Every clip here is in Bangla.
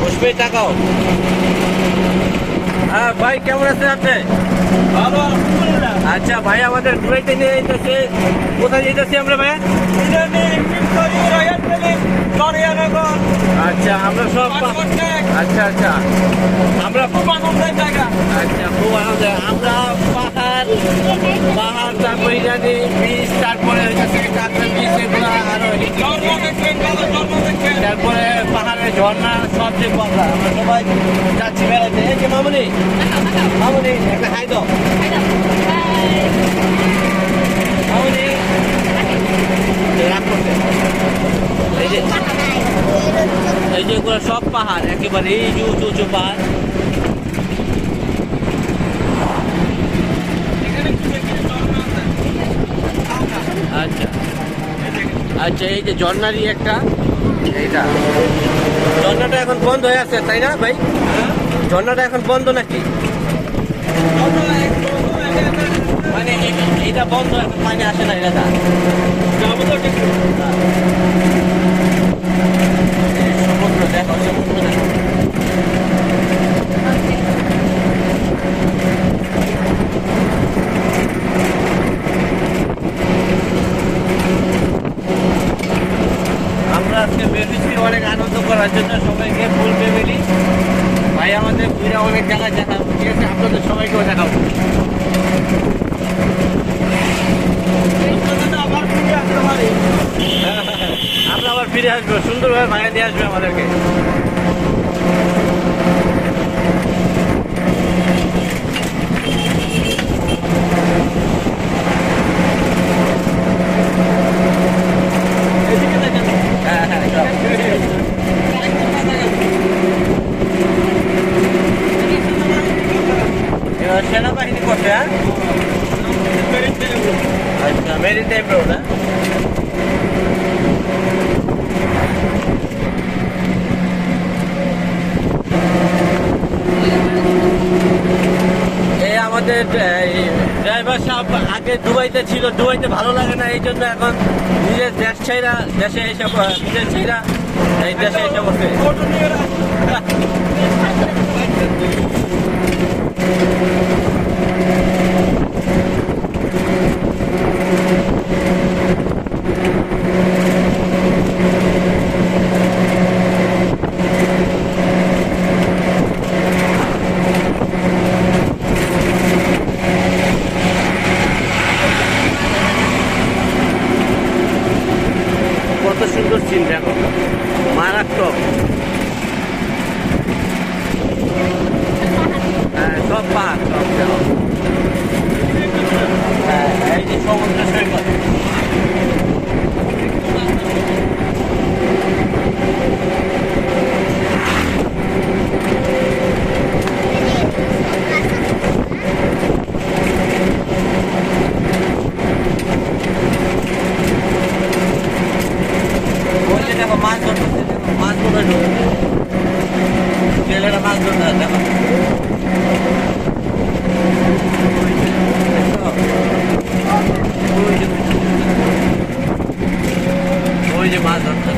বসবে টাকাও। হ্যাঁ ভাই, কেমন আছেন আপনি? ভালো, আলহামদুলিল্লাহ। আচ্ছা ভাই, আমাদের ঘুরাইতে নিয়ে যেতেছে। কোথায় যেতেছি আমরা ভাই? আচ্ছা, আমরা সব আচ্ছা আচ্ছা, আমরা খুব আনন্দের জায়গা। আচ্ছা খুব আনন্দ। আমরা পাহাড় পাহাড়, তারপরে জানি বীজ, তারপরে হচ্ছে কাঁকড়া বীজ, এগুলো আরো জন্ম দেখবেন, ভালো জন্ম দেখবেন। তারপরে পাহাড়ের ঝর্ণা সব দেখবো আমরা। আমরা সবাই যাচ্ছি বেড়াতে। এই যে মামুনি, মামুনি একটা হাই দাও। মামুনি রাগ করছে। এই যে এই যে এগুলো সব পাহাড়, একেবারে এই যে উঁচু উঁচু পাহাড়। এখানে কি দেখবেন, জন্ম আছে। আচ্ছা আচ্ছা, এই যে ঝর্ণারই একটা, এইটা ঝর্ণাটা এখন বন্ধ হয়ে আছে তাই না ভাই? ঝর্ণাটা এখন বন্ধ নাকি? মানে এটা বন্ধ, এখন পানি আসে না এটা? সমুদ্র দেখো, সমুদ্র দেখো। আমরা আজকে বেরিয়েছি অনেক আনন্দ করার জন্য, সবাইকে ফুল ফ্যামিলি। ভাই আমাদের ঘুরে অনেক জায়গায় দেখাবো, ঠিক আছে? আপনাদের সবাইকেও দেখাবো। আমরা আবার ফিরে আসবো, সুন্দরভাবে ভাইয়া নিয়ে আসবে আমাদেরকে। হ্যাঁ হ্যাঁ, সব। এবার সেনাবাহিনী করছে, হ্যাঁ? আচ্ছা, মেরিটাইম রোড, হ্যাঁ? এই আমাদের ড্রাইভার সাহেব আগে দুবাইতে ছিল, দুবাইতে ভালো লাগে না, এই জন্য এখন নিজের দেশ ছেড়া দেশে এসে, নিজের ছেড়া এই দেশে এসে বসে। কত সুন্দর সিন দেখো, মারাত্মক। হ্যাঁ, সব পাহাড়, সব দেখো। হ্যাঁ, এই যে সমুদ্র সৈকত। ওই যে দেখো মাছ ধরতেছে, দেখো মাছ ধরে ঢুকছে, ছেলেরা মাছ ধরতে দেখো। ওই যে মাছ ধরতে,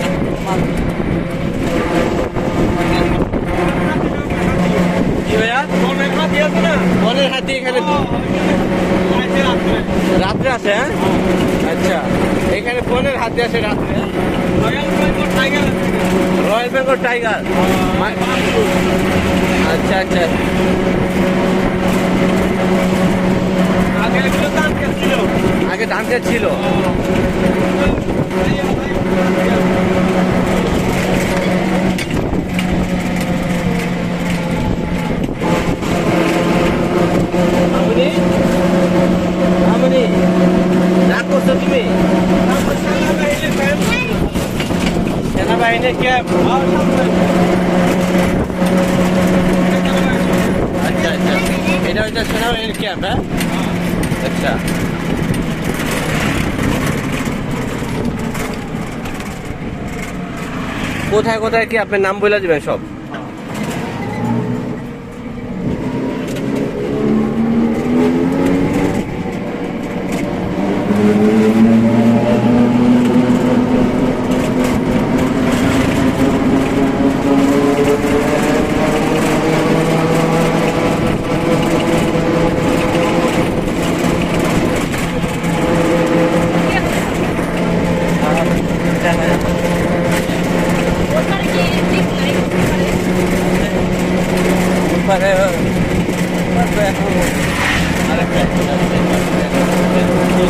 কি ভাইয়া? বনের হাতি এখানে রাত্রে আসে, হ্যাঁ? আচ্ছা, এখানে বনের হাতি আসে রাত্রে। রয়্যাল বেঙ্গল টাইগার, আচ্ছা আচ্ছা। আগে ধান ক্ষেত ছিল। মামুনি রাগ করছো তুমি? সেনাবাহিনীর ক্যাম্প। আচ্ছা আচ্ছা, এটা হচ্ছে সেনাবাহিনীর ক্যাম্প, হ্যাঁ? আচ্ছা, কোথায় কোথায় কি আপনার নাম বলে দিবেন সব? এপারে এখন আরেকটা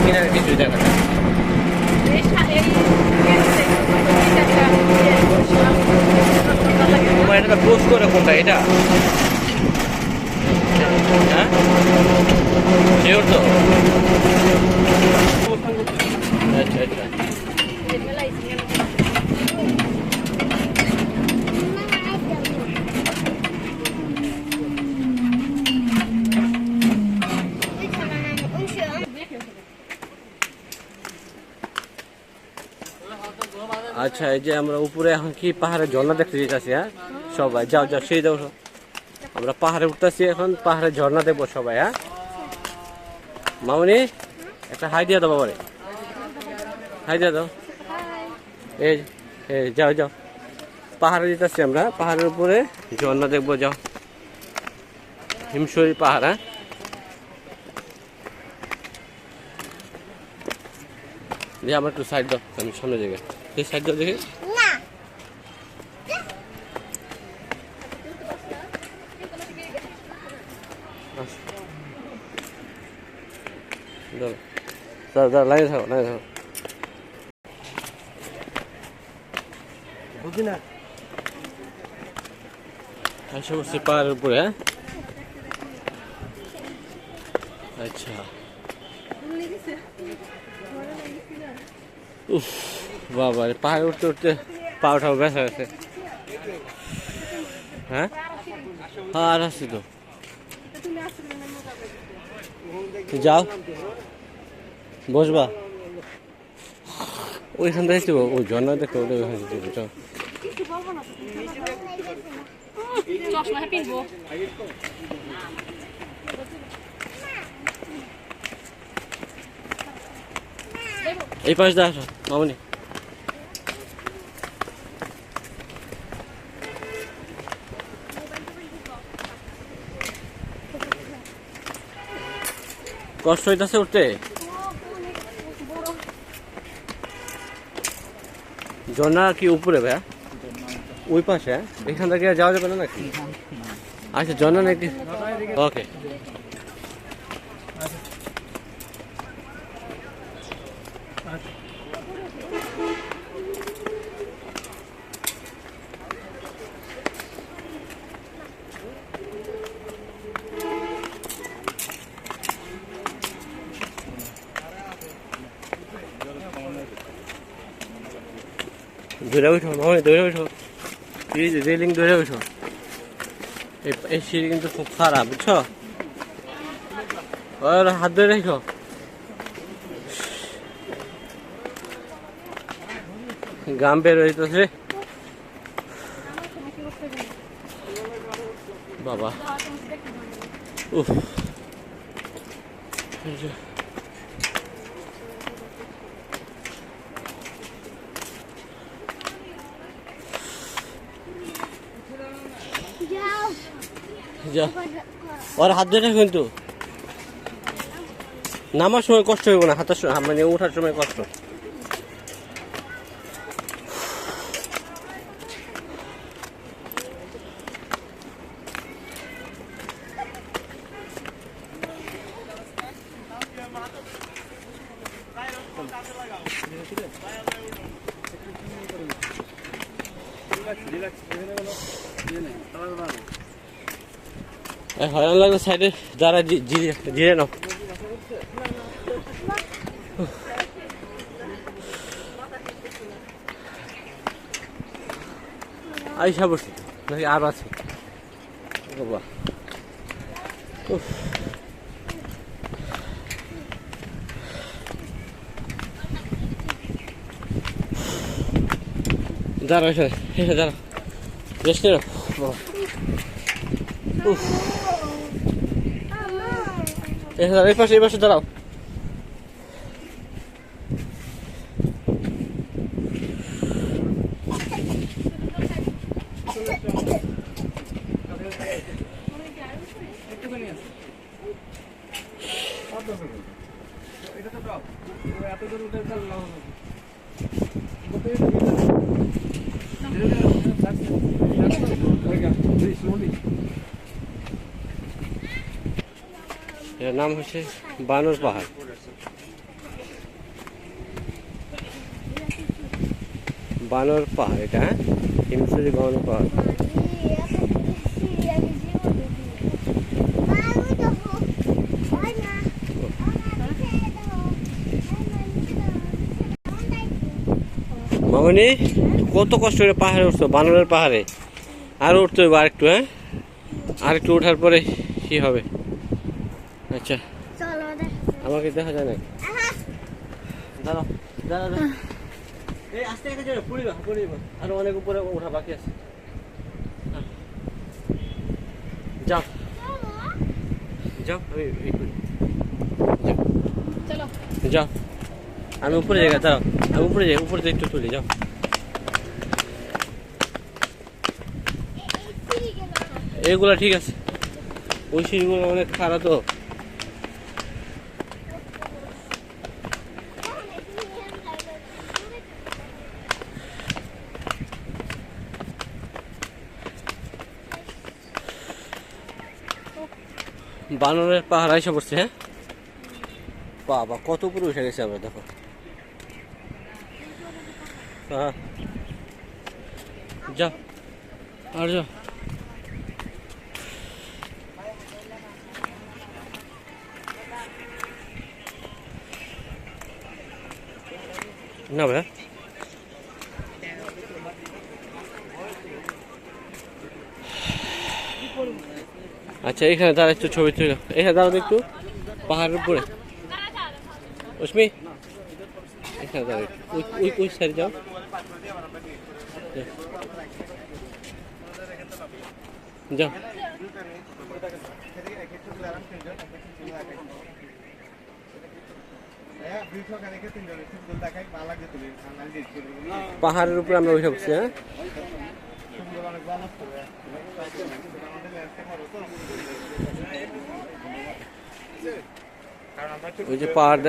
কিনার কিছু দেখা যায়। এটা পোস্ট করে কোনটা এটা? হ্যাঁ শিওর তো? আচ্ছা আচ্ছা আচ্ছা। এই যে আমরা উপরে এখন কি পাহাড়ে ঝর্ণা দেখতে যেতেছি। হ্যাঁ সবাই যাও যাও সেই যাও। আমরা পাহাড়ে উঠতেছি এখন, পাহাড়ে ঝর্ণা দেখবো সবাই। হ্যাঁ মামনি একটা হাই দিয়ে দাও বাবারে, হাই দিয়ে দাও। এই এই যাও যাও, পাহাড়ে যেতেছি আমরা, পাহাড়ের উপরে ঝর্ণা দেখবো। যাও হিমশরী পাহাড়। হ্যাঁ দিয়ে আমার একটু সাইড দাও, আমি সামনে জায়গায় এই সাইড দাও দেখি। লাইনে থাকো লাইনে থাকো। বুঝি না এসে বসছি পাহাড়ের উপরে। হ্যাঁ আচ্ছা উফ বাবা, পাহাড়ে উঠতে উঠতে পা উঠাও ব্যথা গেছে। হ্যাঁ আর আসছি তো, যাও বসবা ওইখান থেকে। ওই ঝর্ণা দেখতে ওইখানে যাও। এই পাশ দিয়ে আসো মামনি। কষ্ট হইতেছে উঠতে? ঝর্ণা কি উপরে ভাইয়া? ওই পাশে এখান থেকে যাওয়া যাবে না নাকি? আচ্ছা ঝর্ণা নাকি? ওকে ধরে উঠো নয়, ধরে উঠো, রেলিং ধরে উঠো। এই সিঁড়ি কিন্তু খুব খারাপ বুঝছো, ওর হাত ধরে রেখো। গাম বের হইতেছে বাবা। উফ ওর হাত ধরে কিন্তু নামার সময় কষ্ট হইব না, হাতের মানে ওঠার সময় কষ্ট। হয়রান লাগলো সাইডে যারা জিরে নাও। আইসা বসি নাকি আর আছে বাবা। দাঁড়াও এসে দাঁড়াও, রেস্ট নিও বাবা। এই পাশে দাঁড়াও। এটার নাম হচ্ছে বানর পাহাড়। বানর পাহাড় এটা, হ্যাঁ, হিমছড়ি বানর পাহাড়। মামনি কত কষ্ট করে পাহাড়ে উঠছো, বানরের পাহাড়ে। আর উঠতে হবে আরেকটু, হ্যাঁ, আরেকটু ওঠার পরে কি হবে। আচ্ছা আমাকে দেখা যায় না, দাঁড়াও দাঁড়াও দাঁড়াও। এই আস্তে আস্তে যাও, পড়ে যাবো, আরো অনেক উপরে ওঠা বাকি আছে। যাও যাও, যাও, আমি উপরে যাই, দাঁড়াও, আমি উপরে যাই, উপরে একটু তুলি, যাও। এইগুলা ঠিক আছে, ওই সিঁড়িগুলো অনেক খারাপ তো। বানরের পাহাড় এসে পড়ছে, হ্যাঁ, বাবা কত উপরে উঠে গেছে আমরা, দেখো। হ্যাঁ যাও, আর যাও। না ভাই, আচ্ছা এখানে দাঁড়া, একটু ছবি তুলে, এখানে দাঁড়াবে একটু পাহাড়ের উপরে। অস্মি এখানে দাঁড়াবে, ওই সাইড যাও। যাও, পাহাড়ের উপরে আমরা উঠে পড়ছি, হ্যাঁ। ওই যে পাহাড়,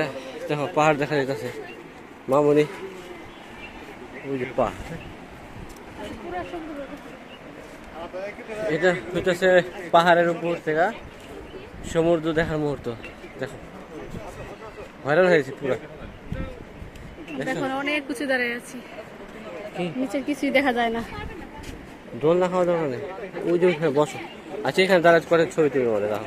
দেখো পাহাড় দেখা যাইতেছে মামনি, ওই যে পাহাড়। এটা হইতেছে পাহাড়ের উপর থেকে সমুদ্র দেখার মুহূর্ত। দেখো ভাইরাল হয়েছে পুরো, দেখো অনেক কিছু দাঁড়িয়ে আছি, নিচের কিছুই দেখা যায় না। ডোল না খাওয়া দাওয়া নেই, ওই যে ওইখানে বসো। আচ্ছা এখানে দাঁড়াতে করে ছবি তুলবে, দেখো।